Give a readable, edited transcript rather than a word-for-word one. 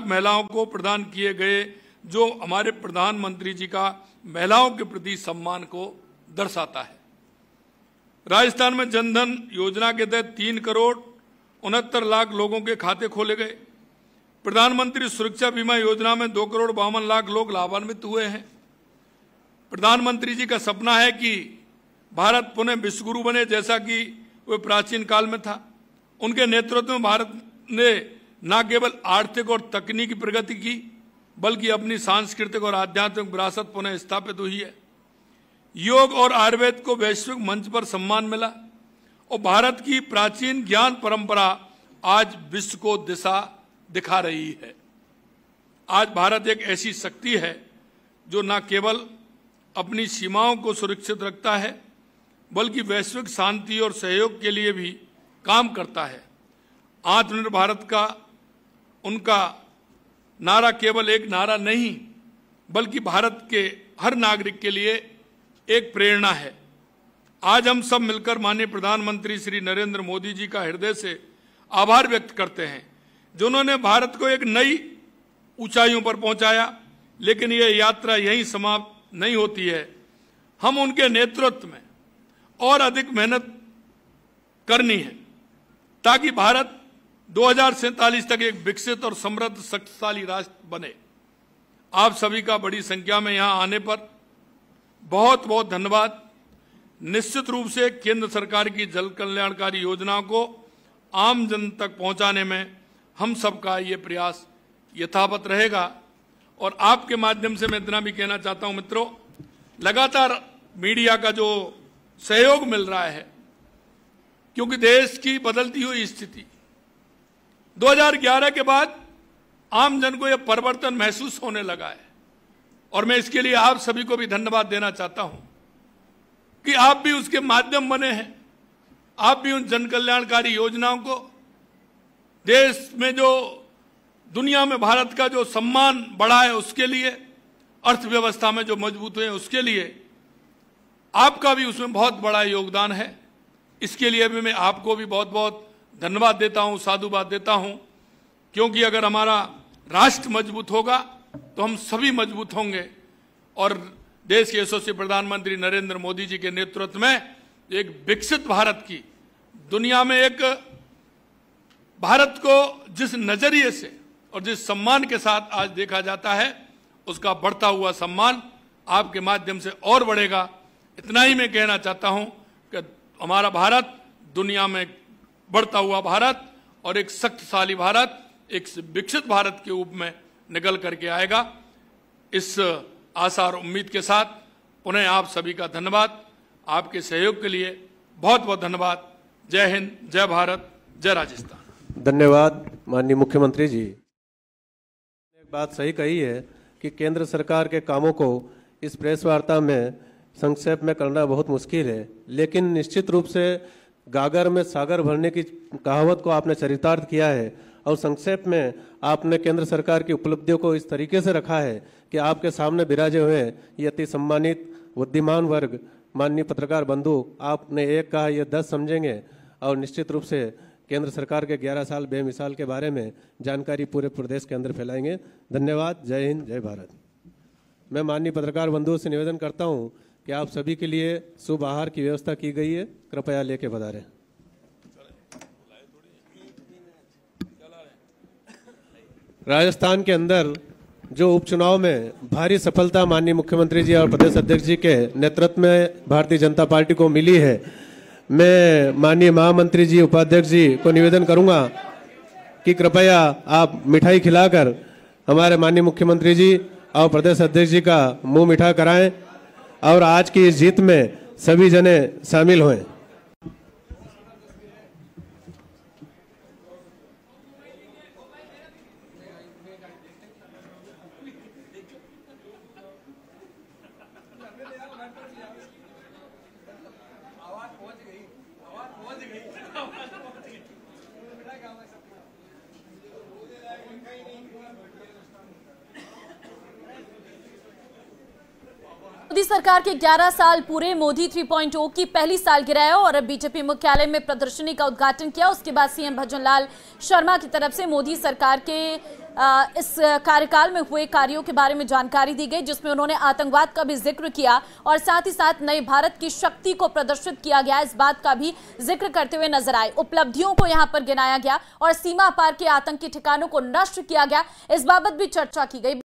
महिलाओं को प्रदान किए गए, जो हमारे प्रधानमंत्री जी का महिलाओं के प्रति सम्मान को दर्शाता है। राजस्थान में जनधन योजना के तहत 3,69,00,000 लोगों के खाते खोले गए। प्रधानमंत्री सुरक्षा बीमा योजना में 2,52,00,000 लोग लाभान्वित हुए हैं। प्रधानमंत्री जी का सपना है कि भारत पुनः विश्वगुरु बने, जैसा कि वह प्राचीन काल में था। उनके नेतृत्व में भारत ने न केवल आर्थिक और तकनीकी प्रगति की, बल्कि अपनी सांस्कृतिक और आध्यात्मिक विरासत पुनः स्थापित हुई है। योग और आयुर्वेद को वैश्विक मंच पर सम्मान मिला और भारत की प्राचीन ज्ञान परंपरा आज विश्व को दिशा दिखा रही है। आज भारत एक ऐसी शक्ति है जो न केवल अपनी सीमाओं को सुरक्षित रखता है, बल्कि वैश्विक शांति और सहयोग के लिए भी काम करता है। आत्मनिर्भर भारत का उनका नारा केवल एक नारा नहीं, बल्कि भारत के हर नागरिक के लिए एक प्रेरणा है। आज हम सब मिलकर माननीय प्रधानमंत्री श्री नरेंद्र मोदी जी का हृदय से आभार व्यक्त करते हैं, जिन्होंने भारत को एक नई ऊंचाइयों पर पहुंचाया। लेकिन यह यात्रा यहीं समाप्त नहीं होती है। हम उनके नेतृत्व में और अधिक मेहनत करनी है, ताकि भारत 2047 तक एक विकसित और समृद्ध शक्तिशाली राष्ट्र बने। आप सभी का बड़ी संख्या में यहां आने पर बहुत बहुत धन्यवाद। निश्चित रूप से केंद्र सरकार की जल कल्याणकारी योजनाओं को आम जन तक पहुंचाने में हम सबका ये प्रयास यथावत रहेगा। और आपके माध्यम से मैं इतना भी कहना चाहता हूं मित्रों, लगातार मीडिया का जो सहयोग मिल रहा है, क्योंकि देश की बदलती हुई स्थिति 2011 के बाद आम जन को यह परिवर्तन महसूस होने लगा है। और मैं इसके लिए आप सभी को भी धन्यवाद देना चाहता हूं कि आप भी उसके माध्यम बने हैं। आप भी उन जन कल्याणकारी योजनाओं को, देश में जो दुनिया में भारत का जो सम्मान बढ़ा है उसके लिए, अर्थव्यवस्था में जो मजबूत हुए उसके लिए आपका भी उसमें बहुत बड़ा योगदान है। इसके लिए भी मैं आपको भी बहुत बहुत धन्यवाद देता हूं, साधुवाद देता हूं, क्योंकि अगर हमारा राष्ट्र मजबूत होगा तो हम सभी मजबूत होंगे। और देश के यशस्वी प्रधानमंत्री नरेंद्र मोदी जी के नेतृत्व में एक विकसित भारत की, दुनिया में एक भारत को जिस नजरिए से और जिस सम्मान के साथ आज देखा जाता है, उसका बढ़ता हुआ सम्मान आपके माध्यम से और बढ़ेगा। इतना ही मैं कहना चाहता हूं कि हमारा भारत दुनिया में बढ़ता हुआ भारत और एक शक्तिशाली भारत, एक विकसित भारत के रूप में निकल करके आएगा। इस आशा और उम्मीद के साथ पुनः आप सभी का धन्यवाद। आपके सहयोग के लिए बहुत बहुत धन्यवाद। जय हिंद, जय भारत, जय राजस्थान। धन्यवाद माननीय मुख्यमंत्री जी। एक बात सही कही है कि केंद्र सरकार के कामों को इस प्रेस वार्ता में संक्षेप में करना बहुत मुश्किल है, लेकिन निश्चित रूप से गागर में सागर भरने की कहावत को आपने चरितार्थ किया है और संक्षेप में आपने केंद्र सरकार की उपलब्धियों को इस तरीके से रखा है कि आपके सामने विराजे हुए ये अति सम्मानित बुद्धिमान वर्ग, माननीय पत्रकार बंधु, आपने एक कहा ये 10 समझेंगे और निश्चित रूप से केंद्र सरकार के 11 साल बेमिसाल के बारे में जानकारी पूरे प्रदेश के अंदर फैलाएंगे। धन्यवाद। जय हिंद, जय भारत। मैं माननीय पत्रकार बंधुओं से निवेदन करता हूं कि आप सभी के लिए शुभ आहार की व्यवस्था की गई है, कृपया लेके पधारें। राजस्थान के अंदर जो उपचुनाव में भारी सफलता माननीय मुख्यमंत्री जी और प्रदेश अध्यक्ष जी के नेतृत्व में भारतीय जनता पार्टी को मिली है, मैं माननीय महामंत्री जी, उपाध्यक्ष जी को निवेदन करूंगा कि कृपया आप मिठाई खिलाकर हमारे माननीय मुख्यमंत्री जी और प्रदेश अध्यक्ष जी का मुंह मीठा कराएं और आज की इस जीत में सभी जने शामिल हों। मोदी सरकार के 11 साल पूरे, मोदी 3.0 की पहली सालगिरह है और बीजेपी मुख्यालय में प्रदर्शनी का उद्घाटन किया। उसके बाद सीएम भजनलाल शर्मा की तरफ से मोदी सरकार के इस कार्यकाल में हुए कार्यों के बारे में जानकारी दी गई, जिसमें उन्होंने आतंकवाद का भी जिक्र किया और साथ ही साथ नए भारत की शक्ति को प्रदर्शित किया गया, इस बात का भी जिक्र करते हुए नजर आए। उपलब्धियों को यहां पर गिनाया गया और सीमा पार के आतंकी ठिकानों को नष्ट किया गया, इस बाबत भी चर्चा की गई।